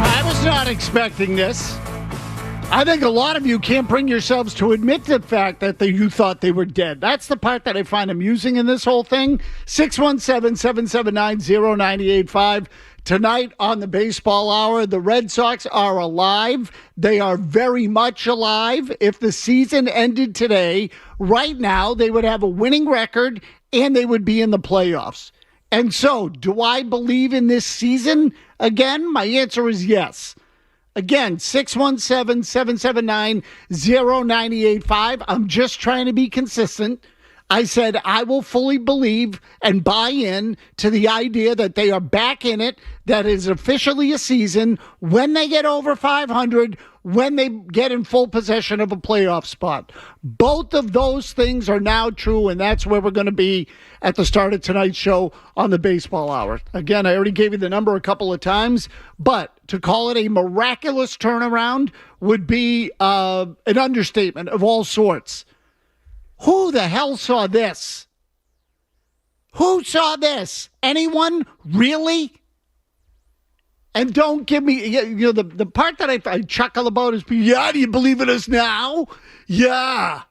I was not expecting this. I think a lot of you can't bring yourselves to admit the fact that you thought they were dead. That's the part that I find amusing in this whole thing. 617-779-0985. Tonight on the Baseball Hour, the Red Sox are alive. They are very much alive. If the season ended today, right now, they would have a winning record and they would be in the playoffs. And so, do I believe in this season again? My answer is yes. Again, 617-779-0985. I'm just trying to be consistent. I said I will fully believe and buy in to the idea that they are back in it, that is officially a season, when they get over 500, when they get in full possession of a playoff spot. Both of those things are now true, and that's where we're going to be at the start of tonight's show on the Baseball Hour. Again, I already gave you the number a couple of times, but to call it a miraculous turnaround would be an understatement of all sorts. Who the hell saw this? Who saw this? Anyone? Really? And don't give me, the part that I chuckle about is, yeah, do you believe in us now? Yeah.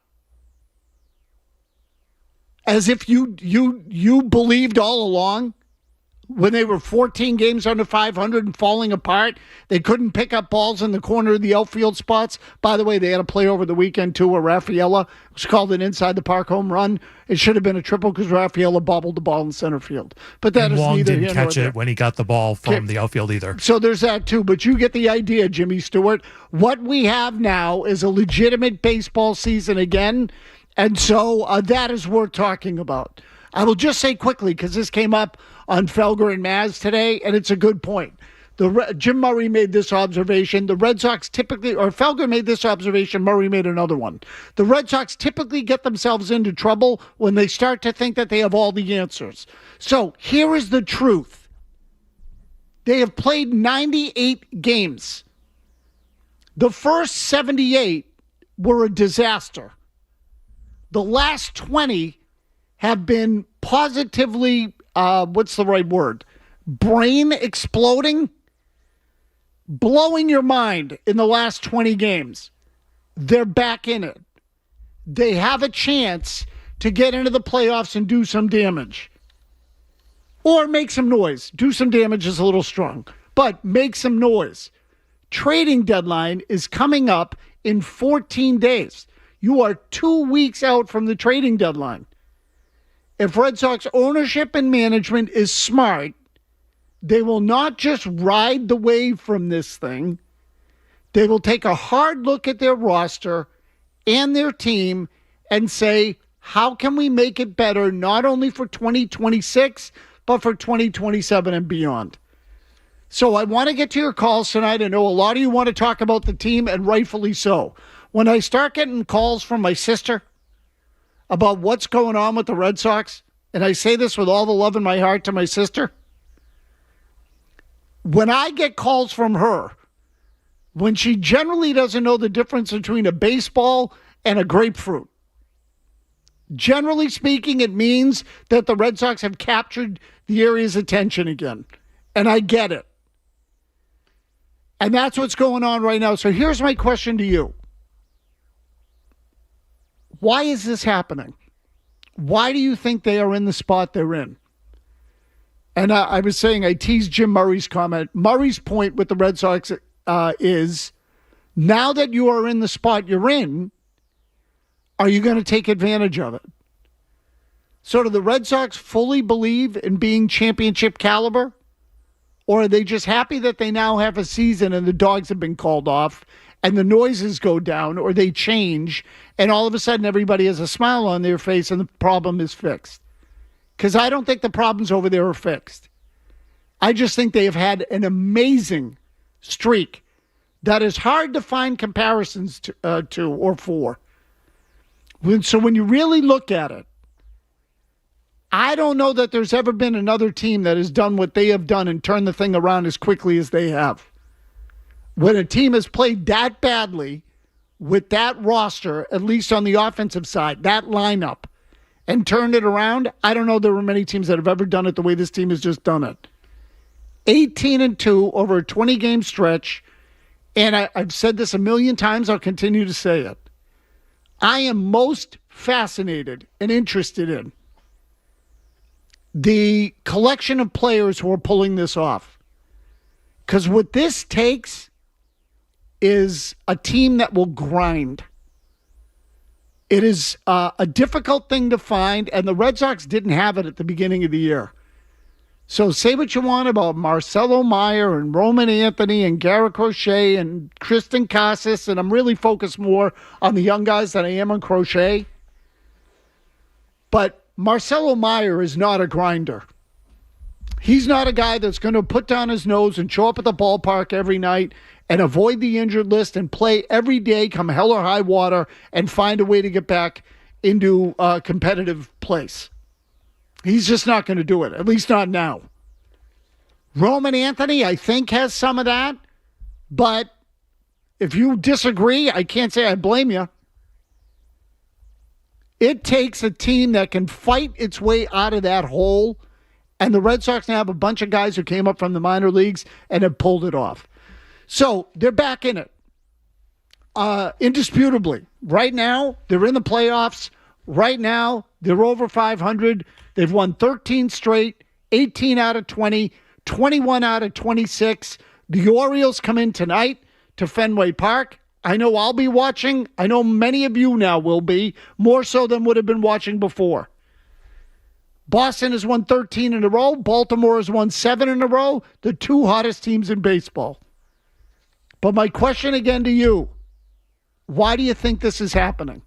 As if you believed all along when they were 14 games under 500 and falling apart. They couldn't pick up balls in the corner of the outfield spots. By the way, they had a play over the weekend, too, where Rafaela was called an inside-the-park home run. It should have been a triple because Rafaela bobbled the ball in center field. But that is Wong neither didn't catch it when he got the ball from the outfield either. So there's that, too. But you get the idea, Jimmy Stewart. What we have now is a legitimate baseball season again. And so that is worth talking about. I will just say quickly, because this came up on Felger and Mazz today, and it's a good point. Jim Murray made this observation. The Red Sox typically, or Felger made this observation, Murray made another one. The Red Sox typically get themselves into trouble when they start to think that they have all the answers. So here is the truth. They have played 98 games. The first 78 were a disaster. The last 20 have been positively, what's the right word? Brain exploding, blowing your mind in the last 20 games. They're back in it. They have a chance to get into the playoffs and do some damage. Or make some noise. Do some damage is a little strong, but make some noise. Trading deadline is coming up in 14 days. You are 2 weeks out from the trading deadline. If Red Sox ownership and management is smart, they will not just ride the wave from this thing. They will take a hard look at their roster and their team and say, how can we make it better, not only for 2026, but for 2027 and beyond? So I want to get to your calls tonight. I know a lot of you want to talk about the team, and rightfully so. When I start getting calls from my sister about what's going on with the Red Sox, and I say this with all the love in my heart to my sister, when I get calls from her, when she generally doesn't know the difference between a baseball and a grapefruit, generally speaking, it means that the Red Sox have captured the area's attention again. And I get it. And that's what's going on right now. So here's my question to you. Why is this happening? Why do you think they are in the spot they're in? And I was saying, I teased Jim Murray's comment. Murray's point with the Red Sox is, now that you are in the spot you're in, are you going to take advantage of it? So do the Red Sox fully believe in being championship caliber? Or are they just happy that they now have a season and the dogs have been called off and the noises go down, or they change, and all of a sudden everybody has a smile on their face and the problem is fixed? Because I don't think the problems over there are fixed. I just think they have had an amazing streak that is hard to find comparisons to or for. So when you really look at it, I don't know that there's ever been another team that has done what they have done and turned the thing around as quickly as they have. When a team has played that badly with that roster, at least on the offensive side, that lineup, and turned it around, I don't know there were many teams that have ever done it the way this team has just done it. 18-2 over a 20-game stretch. And I've said this a million times. I'll continue to say it. I am most fascinated and interested in the collection of players who are pulling this off. Because what this takes is a team that will grind. It is a difficult thing to find, and the Red Sox didn't have it at the beginning of the year. So say what you want about Marcelo Meyer and Roman Anthony and Garrett Crochet and Tristan Casas, and I'm really focused more on the young guys than I am on Crochet. But Marcelo Meyer is not a grinder. He's not a guy that's going to put down his nose and show up at the ballpark every night and avoid the injured list and play every day, come hell or high water, and find a way to get back into a competitive place. He's just not going to do it, at least not now. Roman Anthony, I think, has some of that. But if you disagree, I can't say I blame you. It takes a team that can fight its way out of that hole. And the Red Sox now have a bunch of guys who came up from the minor leagues and have pulled it off. So they're back in it. Indisputably. Right now, they're in the playoffs. Right now, they're over 500. They've won 13 straight, 18 out of 20, 21 out of 26. The Orioles come in tonight to Fenway Park. I know I'll be watching. I know many of you now will be, more so than would have been watching before. Boston has won 13 in a row. Baltimore has won 7 in a row. The two hottest teams in baseball. But my question again to you, why do you think this is happening?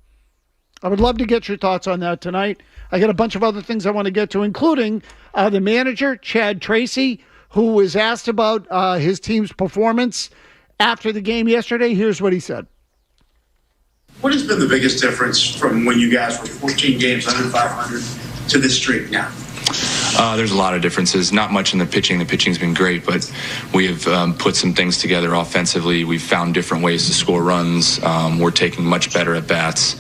I would love to get your thoughts on that tonight. I got a bunch of other things I want to get to, including the manager, Chad Tracy, who was asked about his team's performance after the game yesterday. Here's what he said. What has been the biggest difference from when you guys were 14 games under 500 to this streak now? There's a lot of differences. Not much in the pitching. The pitching's been great, but we have put some things together offensively. We've found different ways to score runs. We're taking much better at bats.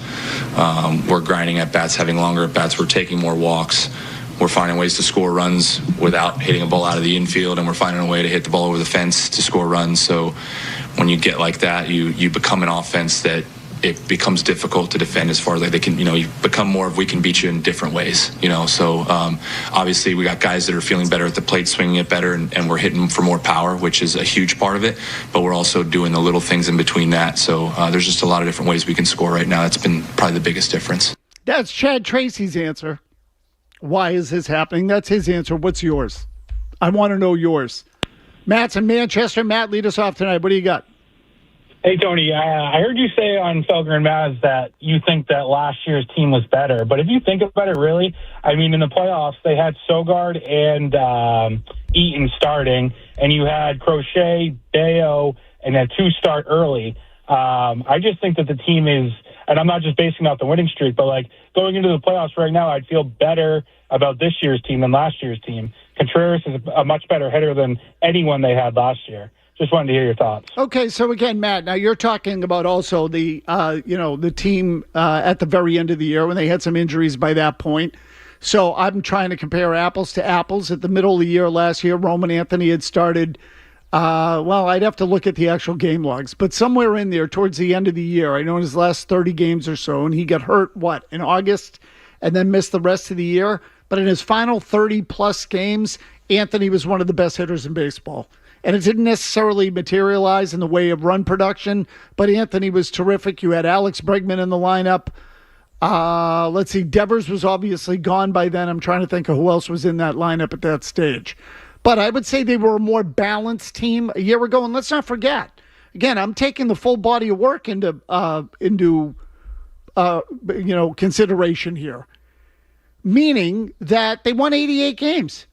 We're grinding at bats, having longer at bats. We're taking more walks. We're finding ways to score runs without hitting a ball out of the infield, and we're finding a way to hit the ball over the fence to score runs. So when you get like that, you become an offense that it becomes difficult to defend as far as like they can, you become more of we can beat you in different ways, So obviously we got guys that are feeling better at the plate, swinging it better, and we're hitting for more power, which is a huge part of it. But we're also doing the little things in between that. So there's just a lot of different ways we can score right now. That's been probably the biggest difference. That's Chad Tracy's answer. Why is this happening? That's his answer. What's yours? I want to know yours. Matt's in Manchester. Matt, lead us off tonight. What do you got? Hey, Tony, I heard you say on Felger and Mazz that you think that last year's team was better. But if you think about it, really, I mean, in the playoffs, they had Sogard and Eaton starting, and you had Crochet, Bayo, and a 2-start early. I just think that the team is, and I'm not just basing out the winning streak, but like going into the playoffs right now, I'd feel better about this year's team than last year's team. Contreras is a much better hitter than anyone they had last year. Just wanted to hear your thoughts. Okay, so again, Matt, now you're talking about also the, the team at the very end of the year when they had some injuries by that point. So I'm trying to compare apples to apples. At the middle of the year last year, Roman Anthony had started, I'd have to look at the actual game logs, but somewhere in there towards the end of the year, I know in his last 30 games or so, and he got hurt, in August, and then missed the rest of the year. But in his final 30-plus games, Anthony was one of the best hitters in baseball. And it didn't necessarily materialize in the way of run production, but Anthony was terrific. You had Alex Bregman in the lineup. Let's see, Devers was obviously gone by then. I'm trying to think of who else was in that lineup at that stage. But I would say they were a more balanced team a year ago. And let's not forget, again, I'm taking the full body of work into consideration here, meaning that they won 88 games.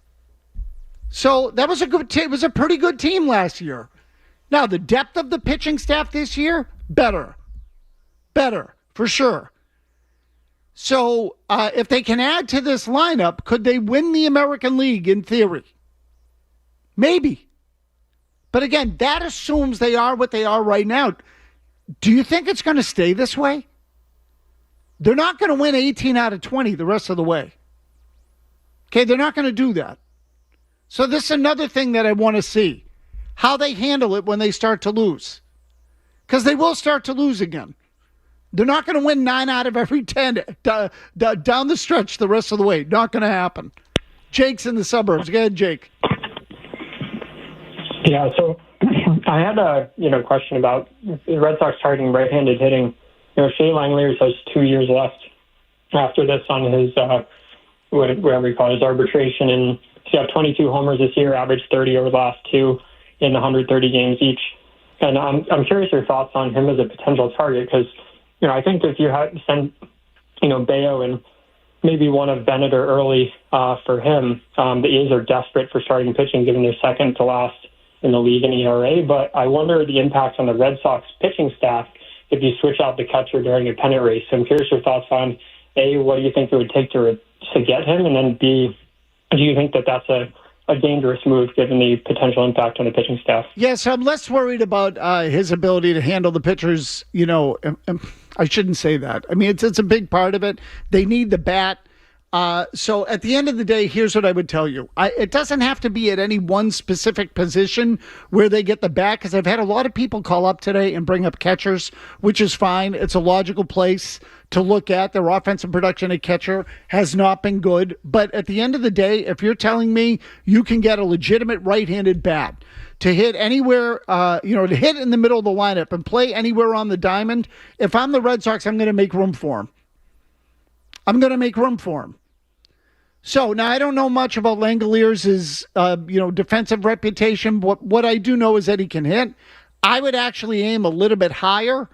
So that was it was a pretty good team last year. Now, the depth of the pitching staff this year, better, for sure. So if they can add to this lineup, could they win the American League in theory? Maybe. But again, that assumes they are what they are right now. Do you think it's going to stay this way? They're not going to win 18 out of 20 the rest of the way. Okay, they're not going to do that. So this is another thing that I want to see, how they handle it when they start to lose. Because they will start to lose again. They're not going to win 9 out of every 10 down the stretch the rest of the way. Not going to happen. Jake's in the suburbs. Go ahead, Jake. Yeah, so I had a question about the Red Sox targeting right-handed hitting. Shea Langeliers has 2 years left after this on his whatever you call it, his arbitration, and he's got 22 homers this year, averaged 30 over the last 2 in 130 games each. And I'm curious your thoughts on him as a potential target because I think if you had sent Bayo and maybe one of Bennett or early for him, the A's are desperate for starting pitching, given they're second to last in the league in ERA. But I wonder the impact on the Red Sox pitching staff if you switch out the catcher during a pennant race. So I'm curious your thoughts on A, what do you think it would take to get him, and then B, do you think that that's a dangerous move given the potential impact on the pitching staff? Yes, I'm less worried about his ability to handle the pitchers. I shouldn't say that. I mean, it's a big part of it. They need the bat. So at the end of the day, here's what I would tell you. It doesn't have to be at any one specific position where they get the bat, because I've had a lot of people call up today and bring up catchers, which is fine. It's a logical place to look at. Their offensive production at catcher has not been good. But at the end of the day, if you're telling me you can get a legitimate right-handed bat to hit anywhere, to hit in the middle of the lineup and play anywhere on the diamond, if I'm the Red Sox, I'm going to make room for him. I'm going to make room for him. So now I don't know much about Langeliers' defensive reputation. What I do know is that he can hit. I would actually aim a little bit higher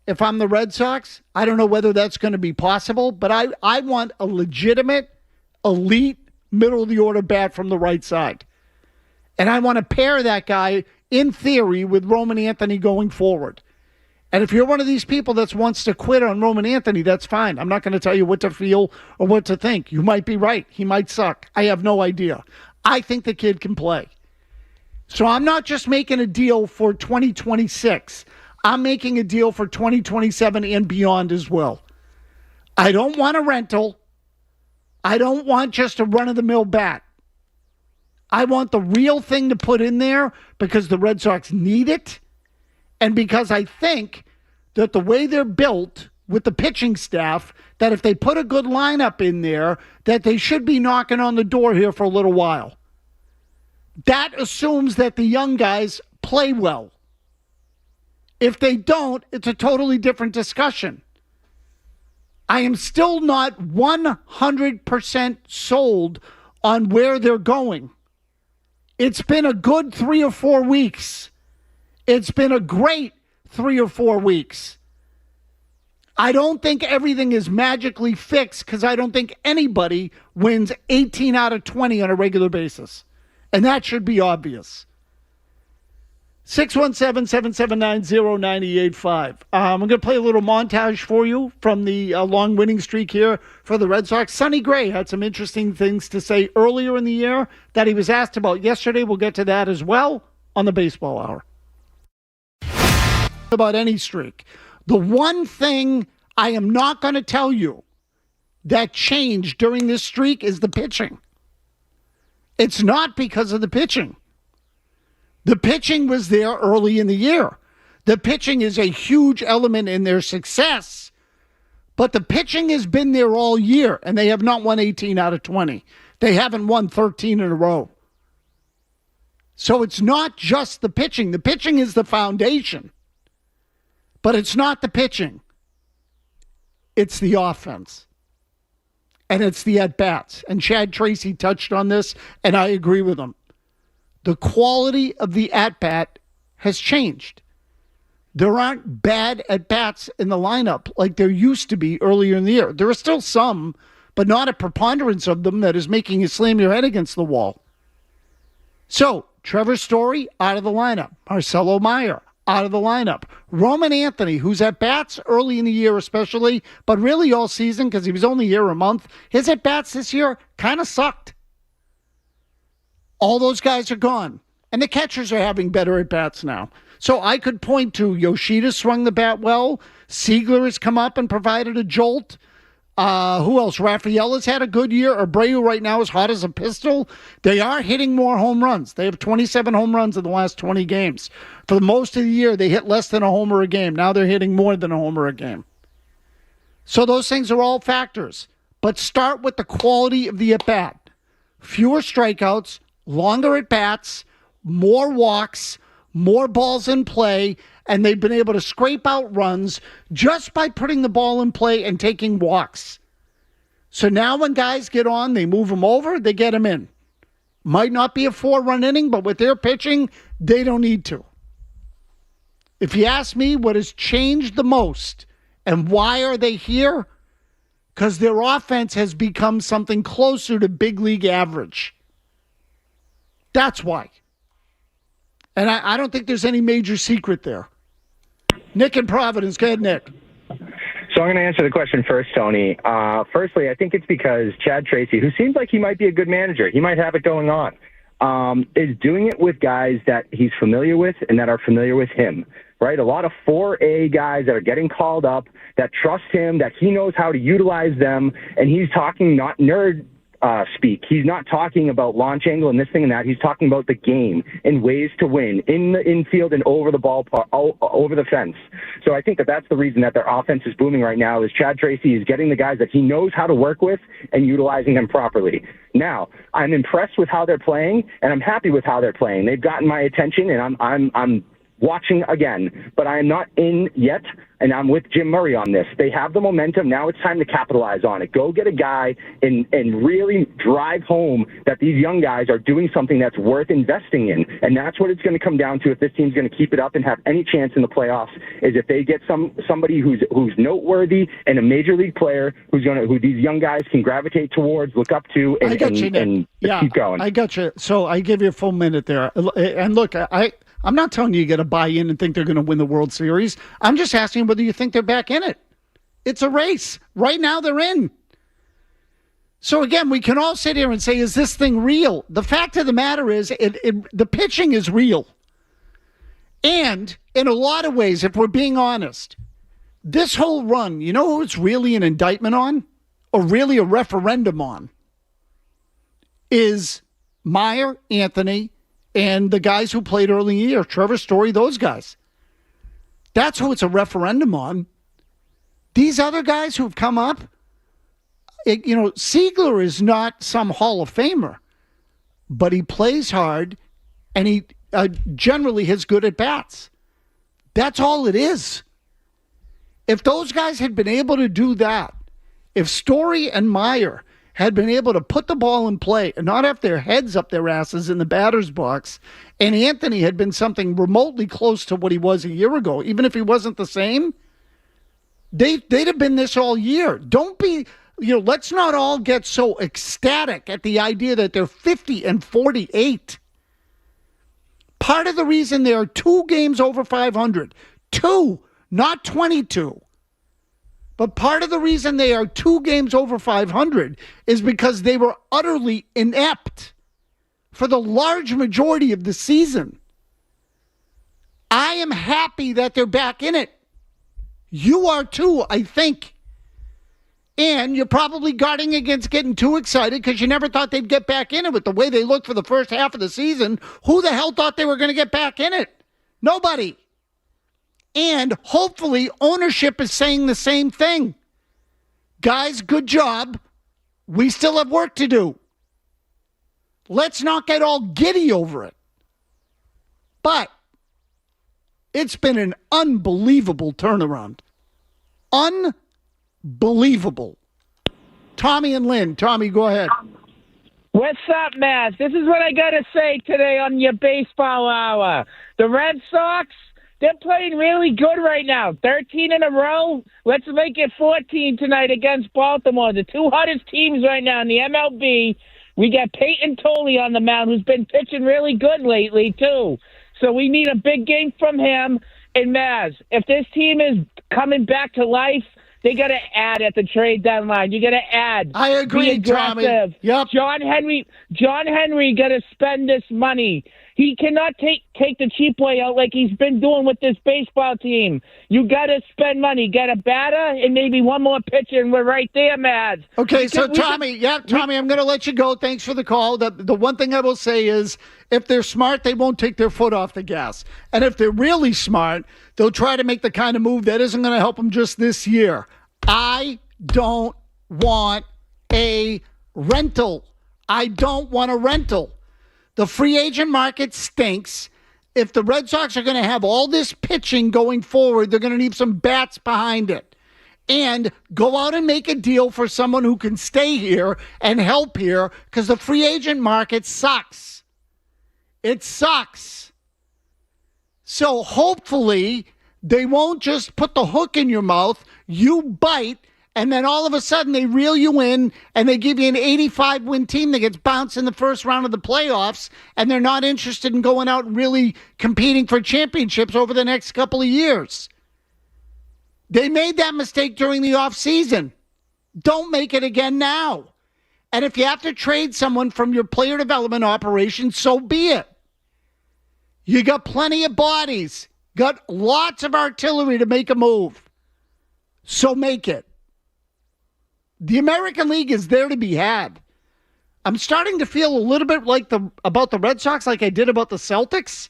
if I'm the Red Sox. I don't know whether that's going to be possible, but I want a legitimate, elite, middle-of-the-order bat from the right side. And I want to pair that guy, in theory, with Roman Anthony going forward. And if you're one of these people that wants to quit on Roman Anthony, that's fine. I'm not going to tell you what to feel or what to think. You might be right. He might suck. I have no idea. I think the kid can play. So I'm not just making a deal for 2026. I'm making a deal for 2027 and beyond as well. I don't want a rental. I don't want just a run-of-the-mill bat. I want the real thing to put in there because the Red Sox need it. And because I think that the way they're built with the pitching staff, that if they put a good lineup in there, that they should be knocking on the door here for a little while. That assumes that the young guys play well. If they don't, it's a totally different discussion. I am still not 100% sold on where they're going. It's been a good 3 or 4 weeks. It's been a great 3 or 4 weeks. I don't think everything is magically fixed because I don't think anybody wins 18 out of 20 on a regular basis. And that should be obvious. 617-779-0985. I'm going to play a little montage for you from the long winning streak here for the Red Sox. Sonny Gray had some interesting things to say earlier in the year that he was asked about yesterday. We'll get to that as well on the Baseball Hour. About any streak. The one thing I am not going to tell you that changed during this streak is the pitching. It's not because of the pitching. The pitching was there early in the year. The pitching is a huge element in their success, but the pitching has been there all year, and they have not won 18 out of 20. They haven't won 13 in a row. So it's not just the pitching. The pitching is the foundation. But it's not the pitching. It's the offense. And it's the at-bats. And Chad Tracy touched on this, and I agree with him. The quality of the at-bat has changed. There aren't bad at-bats in the lineup like there used to be earlier in the year. There are still some, but not a preponderance of them that is making you slam your head against the wall. So, Trevor Story out of the lineup. Marcelo Meyer out of the lineup. Roman Anthony, who's at bats early in the year especially, but really all season because he was only here a month, his at bats this year kind of sucked. All those guys are gone. And the catchers are having better at bats now. So I could point to Yoshida swung the bat well. Siegler has come up and provided a jolt. Who else? Rafaela's had a good year. Abreu right now is hot as a pistol. They are hitting more home runs. They have 27 home runs in the last 20 games. For most of the year, they hit less than a homer a game. Now they're hitting more than a homer a game. So those things are all factors. But start with the quality of the at-bat. Fewer strikeouts, longer at-bats, more walks, more balls in play, and they've been able to scrape out runs just by putting the ball in play and taking walks. So now when guys get on, they move them over, they get them in. Might not be a 4-run inning, but with their pitching, they don't need to. If you ask me what has changed the most and why are they here, because their offense has become something closer to big league average. That's why. And I don't think there's any major secret there. Nick in Providence. Go ahead, Nick. So I'm going to answer the question first, Tony. Firstly, I think it's because Chad Tracy, who seems like he might be a good manager, he might have it going on, is doing it with guys that he's familiar with and that are familiar with him, right? A lot of 4A guys that are getting called up, that trust him, that he knows how to utilize them, and he's talking not nerd speak. He's not talking about launch angle and this thing and that. He's talking about the game and ways to win in the infield and over the ballpark, over the fence. So I think that that's the reason that their offense is booming right now is Chad Tracy is getting the guys that he knows how to work with and utilizing them properly. Now, I'm impressed with how they're playing, and I'm happy with how they're playing. They've gotten my attention, and I'm watching again, but I am not in yet, and I'm with Jim Murray on this. They have the momentum. Now it's time to capitalize on it. Go get a guy and really drive home that these young guys are doing something that's worth investing in, and that's what it's going to come down to if this team's going to keep it up and have any chance in the playoffs, is if they get somebody who's noteworthy and a major league player who these young guys can gravitate towards, look up to, and keep going. I got you. So I give you a full minute there. And look, I'm not telling you you got to buy in and think they're going to win the World Series. I'm just asking whether you think they're back in it. It's a race. Right now they're in. So again, we can all sit here and say, is this thing real? The fact of the matter is the pitching is real. And in a lot of ways, if we're being honest, this whole run, you know who it's really an indictment on? Or really a referendum on? Is Meyer, Anthony, and the guys who played early in the year, Trevor Story, those guys. That's who it's a referendum on. These other guys who've come up, Siegler is not some Hall of Famer, but he plays hard, and he generally has good at-bats. That's all it is. If those guys had been able to do that, if Story and Meyer had been able to put the ball in play and not have their heads up their asses in the batter's box, and Anthony had been something remotely close to what he was a year ago, even if he wasn't the same, they'd have been this all year. Don't be, let's not all get so ecstatic at the idea that they're 50 and 48. Part of the reason they are 2 games over 500, 2, not 22. But part of the reason they are 2 games over 500 is because they were utterly inept for the large majority of the season. I am happy that they're back in it. You are too, I think. And you're probably guarding against getting too excited because you never thought they'd get back in it with the way they looked for the first half of the season. Who the hell thought they were going to get back in it? Nobody. And hopefully ownership is saying the same thing. Guys, good job. We still have work to do. Let's not get all giddy over it. But it's been an unbelievable turnaround. Unbelievable. Tommy and Lynn. Tommy, go ahead. What's up, Mazz? This is what I got to say today on your baseball hour. The Red Sox, they're playing really good right now. 13 in a row. Let's make it 14 tonight against Baltimore. The 2 hottest teams right now in the MLB. We got Peyton Tolley on the mound, who's been pitching really good lately, too. So we need a big game from him. And Mazz, if this team is coming back to life, they got to add at the trade deadline. You got to add. I agree, Tommy. Yep. John Henry got to spend this money. He cannot take the cheap way out like he's been doing with this baseball team. You got to spend money. Get a batter and maybe one more pitcher, and we're right there, Mazz. Okay, so Tommy, I'm going to let you go. Thanks for the call. The one thing I will say is if they're smart, they won't take their foot off the gas. And if they're really smart, they'll try to make the kind of move that isn't going to help them just this year. I don't want a rental. I don't want a rental. The free agent market stinks. If the Red Sox are going to have all this pitching going forward, they're going to need some bats behind it. And go out and make a deal for someone who can stay here and help here, because the free agent market sucks. It sucks. So hopefully they won't just put the hook in your mouth, you bite, and then all of a sudden they reel you in and they give you an 85-win team that gets bounced in the first round of the playoffs, and they're not interested in going out and really competing for championships over the next couple of years. They made that mistake during the offseason. Don't make it again now. And if you have to trade someone from your player development operation, so be it. You got plenty of bodies, got lots of artillery to make a move. So make it. The American League is there to be had. I'm starting to feel a little bit like about the Red Sox like I did about the Celtics.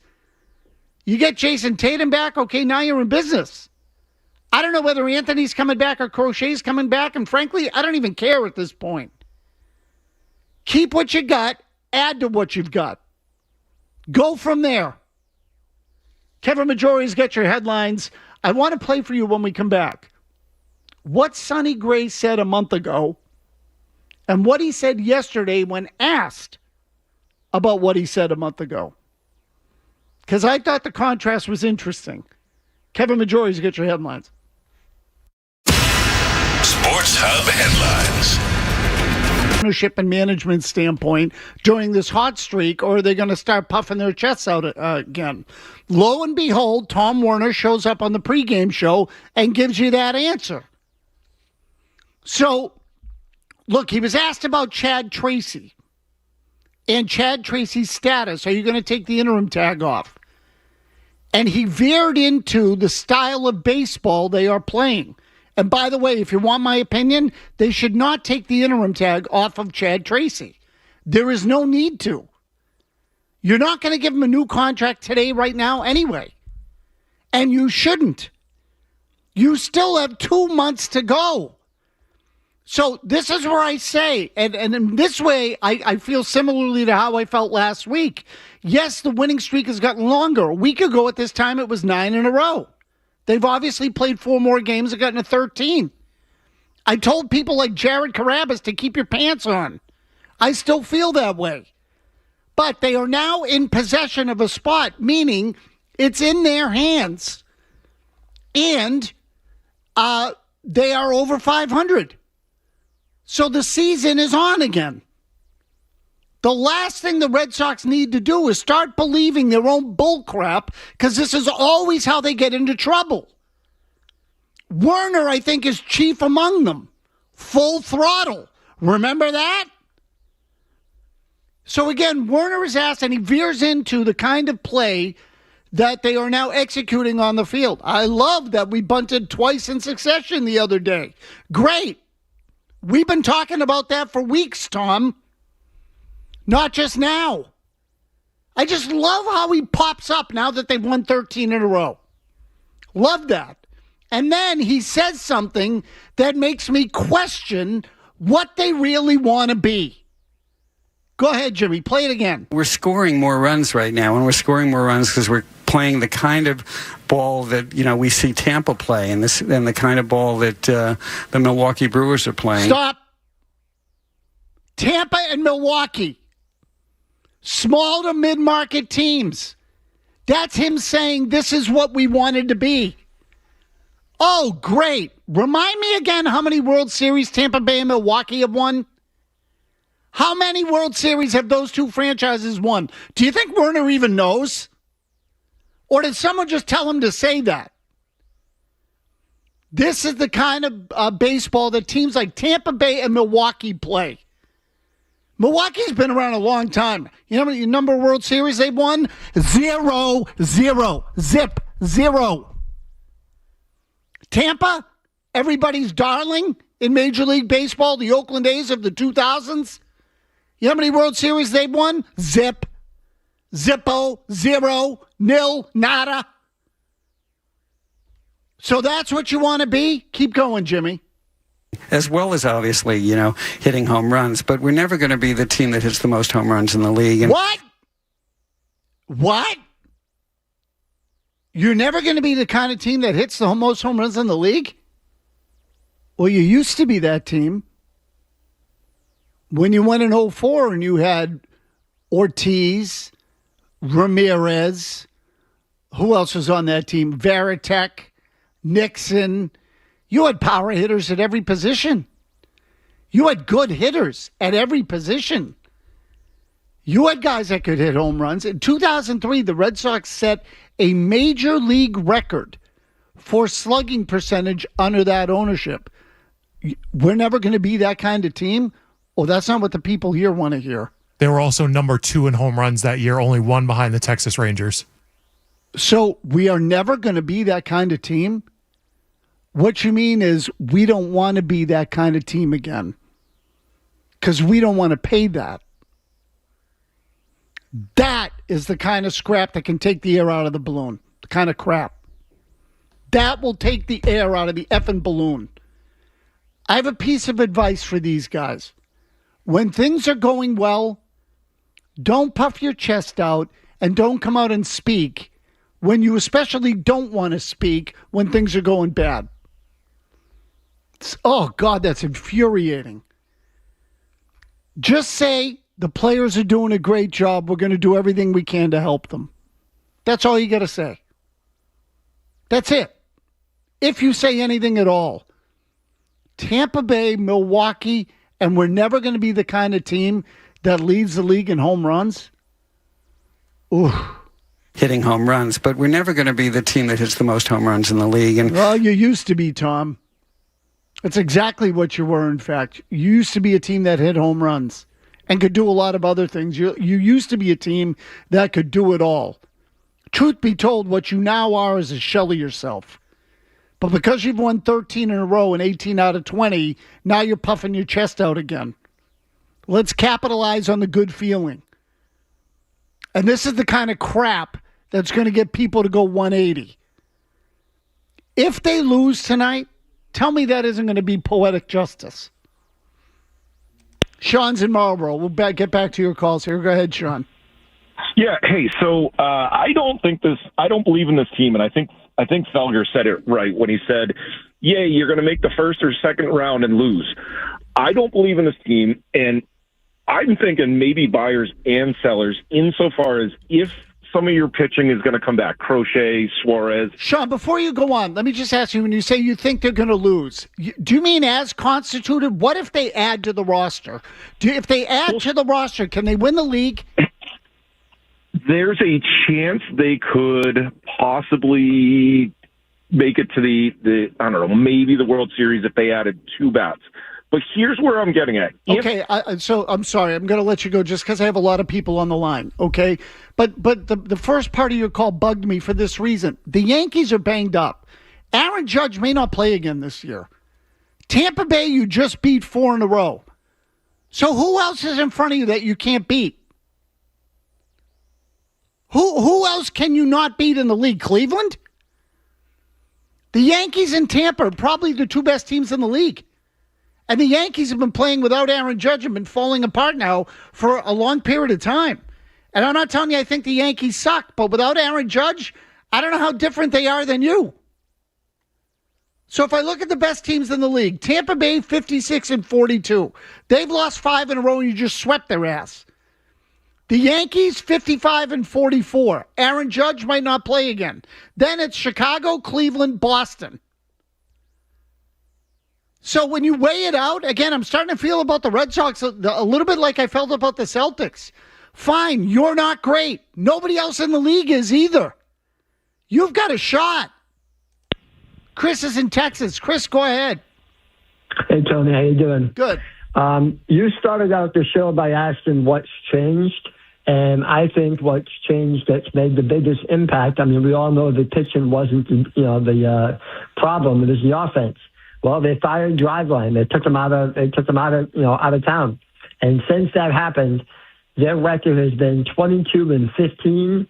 You get Jason Tatum back, okay, now you're in business. I don't know whether Anthony's coming back or Crochet's coming back, and frankly, I don't even care at this point. Keep what you got, add to what you've got. Go from there. Kevin Majori's got your headlines. I want to play for you when we come back what Sonny Gray said a month ago and what he said yesterday when asked about what he said a month ago. Because I thought the contrast was interesting. Kevin Majori's got your headlines. Sports Hub headlines. Ownership and management standpoint during this hot streak, or are they going to start puffing their chests out again? Lo and behold, Tom Werner shows up on the pregame show and gives you that answer. So, look, he was asked about Chad Tracy and Chad Tracy's status. Are you going to take the interim tag off? And he veered into the style of baseball they are playing. And by the way, if you want my opinion, they should not take the interim tag off of Chad Tracy. There is no need to. You're not going to give him a new contract today, right now, anyway. And you shouldn't. You still have 2 months to go. So this is where I say, and in this way, I feel similarly to how I felt last week. Yes, the winning streak has gotten longer. A week ago at this time, it was 9 in a row. They've obviously played 4 more games and gotten to 13. I told people like Jared Carabas to keep your pants on. I still feel that way. But they are now in possession of a spot, meaning it's in their hands. And they are over 500. So the season is on again. The last thing the Red Sox need to do is start believing their own bullcrap, because this is always how they get into trouble. Werner, I think, is chief among them. Full throttle. Remember that? So again, Werner is asked, and he veers into the kind of play that they are now executing on the field. I love that we bunted twice in succession the other day. Great. We've been talking about that for weeks, Tom. Not just now. I just love how he pops up now that they've won 13 in a row. Love that. And then he says something that makes me question what they really want to be. Go ahead, Jimmy. Play it again. We're scoring more runs right now, and we're scoring more runs because we're playing the kind of ball that, we see Tampa play, and the kind of ball that the Milwaukee Brewers are playing. Stop. Tampa and Milwaukee. Small to mid-market teams. That's him saying this is what we wanted to be. Oh, great. Remind me again how many World Series Tampa Bay and Milwaukee have won? How many World Series have those two franchises won? Do you think Werner even knows? Or did someone just tell him to say that? This is the kind of baseball that teams like Tampa Bay and Milwaukee play. Milwaukee's been around a long time. You know how many number of World Series they've won? 0, 0, zip, 0. Tampa, everybody's darling in Major League Baseball, the Oakland A's of the 2000s. You know how many World Series they've won? Zip, zippo, 0, nil, nada. So that's what you want to be? Keep going, Jimmy. As well as, obviously, hitting home runs. But we're never going to be the team that hits the most home runs in the league. What? What? You're never going to be the kind of team that hits the most home runs in the league? Well, you used to be that team. When you went in 2004 and you had Ortiz, Ramirez, who else was on that team? Varitek, Nixon. You had power hitters at every position. You had good hitters at every position. You had guys that could hit home runs. In 2003, the Red Sox set a major league record for slugging percentage under that ownership. We're never going to be that kind of team. Oh, that's not what the people here want to hear. They were also number 2 in home runs that year, only 1 behind the Texas Rangers. So we are never going to be that kind of team? What you mean is we don't want to be that kind of team again because we don't want to pay that. That is the kind of scrap that can take the air out of the balloon, the kind of crap. That will take the air out of the effing balloon. I have a piece of advice for these guys. When things are going well, don't puff your chest out and don't come out and speak when you especially don't want to speak when things are going bad. Oh, God, that's infuriating. Just say the players are doing a great job. We're going to do everything we can to help them. That's all you got to say. That's it. If you say anything at all. Tampa Bay, Milwaukee, and we're never going to be the kind of team that leads the league in home runs. Ooh. Hitting home runs, but we're never going to be the team that hits the most home runs in the league. Well, you used to be, Tom. That's exactly what you were, in fact. You used to be a team that hit home runs and could do a lot of other things. You used to be a team that could do it all. Truth be told, what you now are is a shell of yourself. But because you've won 13 in a row and 18 out of 20, now you're puffing your chest out again. Let's capitalize on the good feeling. And this is the kind of crap that's going to get people to go 180. If they lose tonight, tell me that isn't going to be poetic justice. Sean's in Marlboro. We'll get back to your calls here. Go ahead, Sean. Yeah. Hey, so I don't believe in this team, and I think Felger said it right when he said, yeah, you're going to make the first or second round and lose. I don't believe in this team, and I'm thinking maybe buyers and sellers insofar as if some of your pitching is going to come back, Crochet, Suarez. Sean, before you go on, let me just ask you, when you say you think they're going to lose, do you mean as constituted? What if they add to the roster? If they add to the roster, can they win the league? There's a chance they could possibly make it to the I don't know, maybe the World Series if they added 2 bats. But here's where I'm getting at. Okay, so I'm sorry. I'm going to let you go just because I have a lot of people on the line, okay? But the first part of your call bugged me for this reason. The Yankees are banged up. Aaron Judge may not play again this year. Tampa Bay, you just beat 4 in a row. So who else is in front of you that you can't beat? Who else can you not beat in the league? Cleveland? The Yankees and Tampa are probably the 2 best teams in the league. And the Yankees have been playing without Aaron Judge and been falling apart now for a long period of time. And I'm not telling you I think the Yankees suck, but without Aaron Judge, I don't know how different they are than you. So if I look at the best teams in the league, Tampa Bay 56-42. They've lost 5 in a row and you just swept their ass. The Yankees 55-44. Aaron Judge might not play again. Then it's Chicago, Cleveland, Boston. So when you weigh it out, again, I'm starting to feel about the Red Sox a little bit like I felt about the Celtics. Fine, you're not great. Nobody else in the league is either. You've got a shot. Chris is in Texas. Chris, go ahead. Hey, Tony, how you doing? Good. You started out the show by asking what's changed. And I think what's changed that's made the biggest impact. I mean, we all know the pitching wasn't, the problem. It was the offense. Well, they fired Driveline. They took him out of town. And since that happened, their record has been 22-15.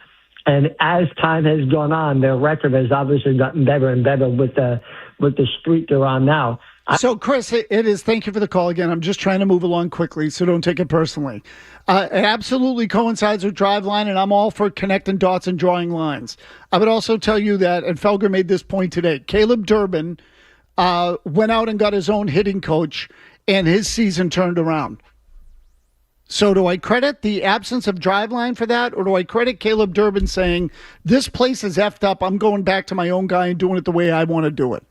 And as time has gone on, their record has obviously gotten better and better with the streak they're on now. So, Chris, it is. Thank you for the call again. I'm just trying to move along quickly, so don't take it personally. It absolutely coincides with Driveline, and I'm all for connecting dots and drawing lines. I would also tell you that, and Felger made this point today, Caleb Durbin went out and got his own hitting coach, and his season turned around. So do I credit the absence of Driveline for that, or do I credit Caleb Durbin saying, this place is effed up, I'm going back to my own guy and doing it the way I want to do it?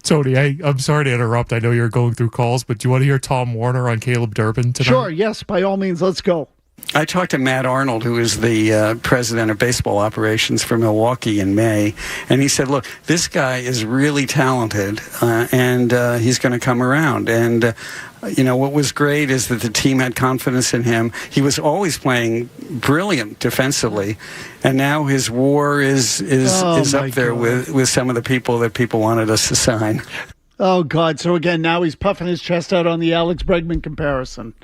Tony, I'm sorry to interrupt. I know you're going through calls, but do you want to hear Tom Warner on Caleb Durbin tonight? Sure, yes, by all means, let's go. I talked to Matt Arnold, who is the president of baseball operations for Milwaukee in May, and he said, look, this guy is really talented, and he's going to come around. And what was great is that the team had confidence in him. He was always playing brilliant defensively, and now his WAR is up there with some of the people that people wanted us to sign. Oh, God. So, again, now he's puffing his chest out on the Alex Bregman comparison.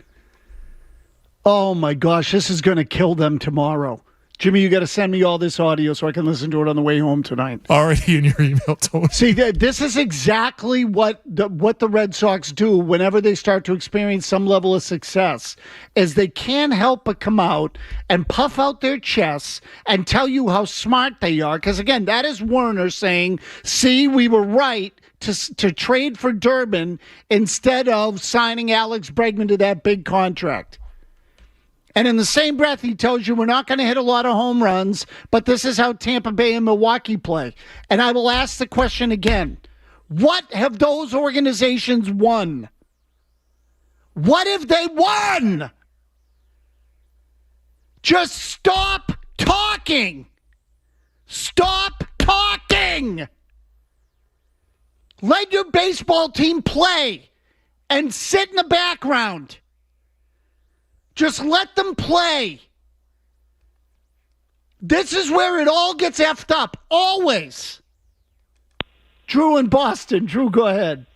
Oh, my gosh. This is going to kill them tomorrow. Jimmy, you got to send me all this audio so I can listen to it on the way home tonight. Already in your email, Tony. See, this is exactly what the Red Sox do whenever they start to experience some level of success, is they can't help but come out and puff out their chests and tell you how smart they are. Because, again, that is Werner saying, see, we were right to trade for Durbin instead of signing Alex Bregman to that big contract. And in the same breath, he tells you we're not going to hit a lot of home runs, but this is how Tampa Bay and Milwaukee play. And I will ask the question again. What have those organizations won? What have they won? Just stop talking. Stop talking. Let your baseball team play and sit in the background. Just let them play. This is where it all gets effed up. Always. Drew in Boston. Drew, go ahead.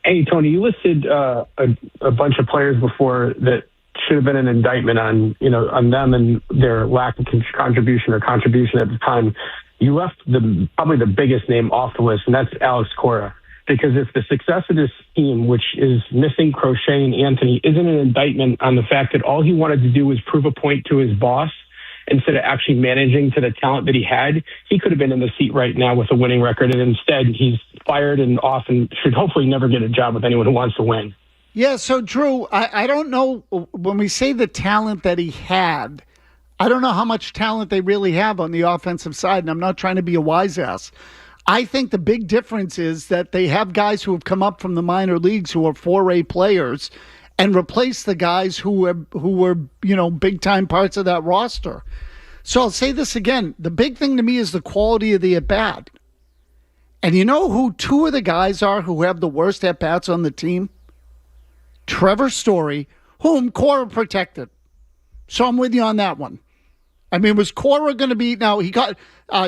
Hey, Tony, you listed a bunch of players before that should have been an indictment on them and their lack of contribution at the time. You left probably the biggest name off the list, and that's Alex Cora. Because if the success of this team, which is missing Crochet and Anthony, isn't an indictment on the fact that all he wanted to do was prove a point to his boss instead of actually managing to the talent that he had, he could have been in the seat right now with a winning record. And instead, he's fired and off and should hopefully never get a job with anyone who wants to win. Yeah, so Drew, I don't know, when we say the talent that he had, I don't know how much talent they really have on the offensive side, and I'm not trying to be a wise ass. I think the big difference is that they have guys who have come up from the minor leagues who are 4A players and replace the guys who were big time parts of that roster. So I'll say this again. The big thing to me is the quality of the at-bat. And you know who two of the guys are who have the worst at-bats on the team? Trevor Story, whom Cora protected. So I'm with you on that one. I mean, was Cora going to be... Now,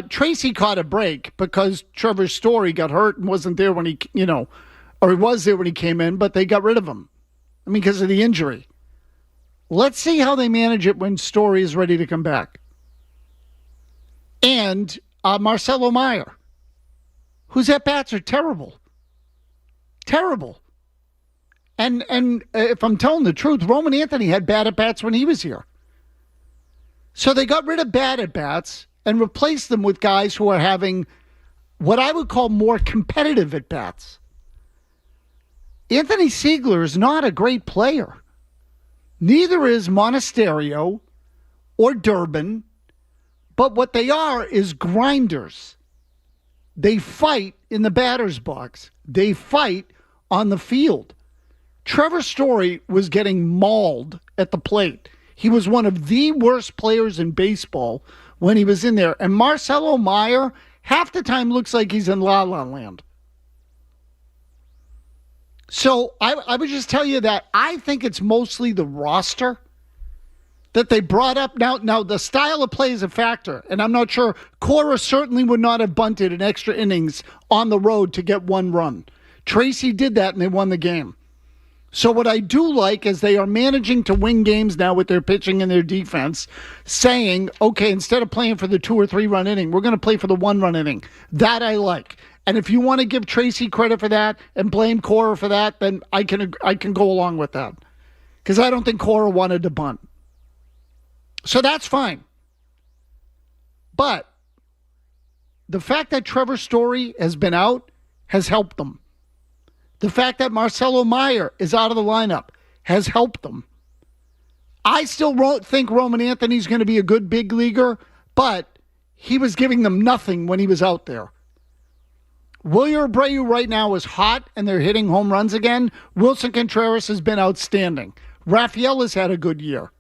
Tracy caught a break because Trevor Story got hurt and wasn't there when he was there when he came in, but they got rid of him. I mean, because of the injury. Let's see how they manage it when Story is ready to come back. And Marcelo Meyer, whose at-bats are terrible. Terrible. And if I'm telling the truth, Roman Anthony had bad at-bats when he was here. So they got rid of bad at-bats and replaced them with guys who are having what I would call more competitive at-bats. Anthony Siegler is not a great player. Neither is Monasterio or Durbin. But what they are is grinders. They fight in the batter's box. They fight on the field. Trevor Story was getting mauled at the plate. He was one of the worst players in baseball when he was in there. And Marcelo Meyer, half the time looks like he's in La La Land. So I would just tell you that I think it's mostly the roster that they brought up. Now the style of play is a factor, and I'm not sure. Cora certainly would not have bunted in extra innings on the road to get one run. Tracy did that, and they won the game. So what I do like is they are managing to win games now with their pitching and their defense, saying, okay, instead of playing for the 2 or 3 run inning, we're going to play for the 1 run inning. That I like. And if you want to give Tracy credit for that and blame Cora for that, then I can go along with that. Because I don't think Cora wanted to bunt. So that's fine. But the fact that Trevor Story has been out has helped them. The fact that Marcelo Meyer is out of the lineup has helped them. I still think Roman Anthony's going to be a good big leaguer, but he was giving them nothing when he was out there. Wilyer Abreu right now is hot, and they're hitting home runs again. Wilson Contreras has been outstanding. Rafael has had a good year.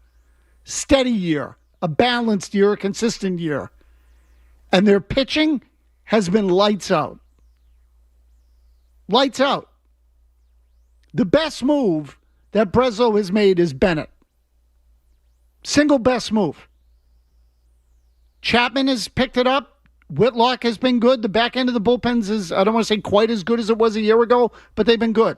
Steady year. A balanced year, a consistent year. And their pitching has been lights out. Lights out. The best move that Breslow has made is Bennett. Single best move. Chapman has picked it up. Whitlock has been good. The back end of the bullpens is, I don't want to say quite as good as it was a year ago, but they've been good.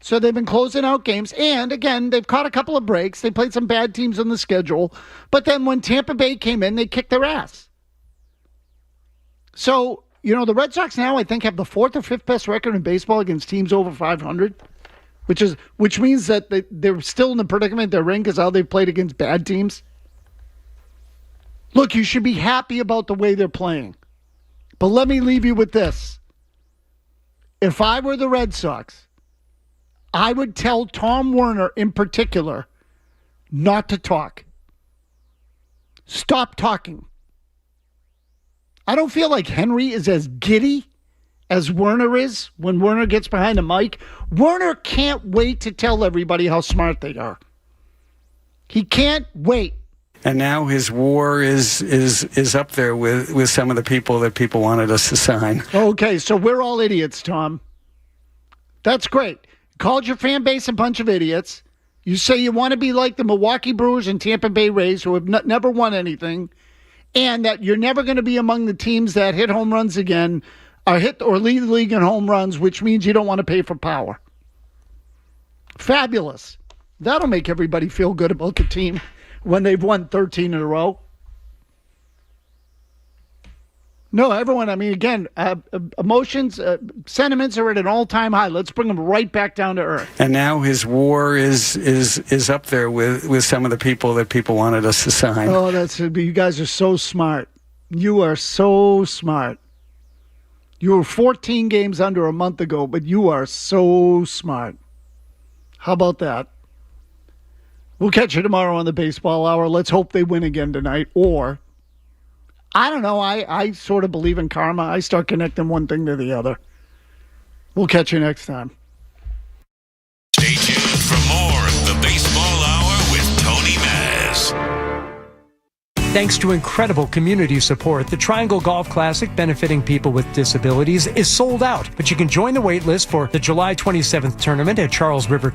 So they've been closing out games. And again, they've caught a couple of breaks. They played some bad teams on the schedule. But then when Tampa Bay came in, they kicked their ass. So, the Red Sox now, I think, have the 4th or 5th best record in baseball against teams over 500, which means that they're still in the predicament they're in because how they've played against bad teams. Look, you should be happy about the way they're playing. But let me leave you with this. If I were the Red Sox, I would tell Tom Werner in particular not to talk. Stop talking. I don't feel like Henry is as giddy as Werner is when Werner gets behind a mic. Werner can't wait to tell everybody how smart they are. He can't wait. And now his war is up there with some of the people that people wanted us to sign. Okay, so we're all idiots, Tom. That's great. Called your fan base a bunch of idiots. You say you want to be like the Milwaukee Brewers and Tampa Bay Rays, who have never won anything, and that you're never going to be among the teams that hit home runs again, or lead the league in home runs, which means you don't want to pay for power. Fabulous. That'll make everybody feel good about the team when they've won 13 in a row. No, everyone, again, emotions, sentiments are at an all-time high. Let's bring them right back down to earth. And now his war is up there with some of the people that people wanted us to sign. Oh, you guys are so smart. You are so smart. You were 14 games under a month ago, but you are so smart. How about that? We'll catch you tomorrow on the Baseball Hour. Let's hope they win again tonight. Or, I don't know, I sort of believe in karma. I start connecting one thing to the other. We'll catch you next time. Stay tuned for more of the Baseball Hour with Tony Mazz. Thanks to incredible community support, the Triangle Golf Classic benefiting people with disabilities is sold out. But you can join the wait list for the July 27th tournament at Charles River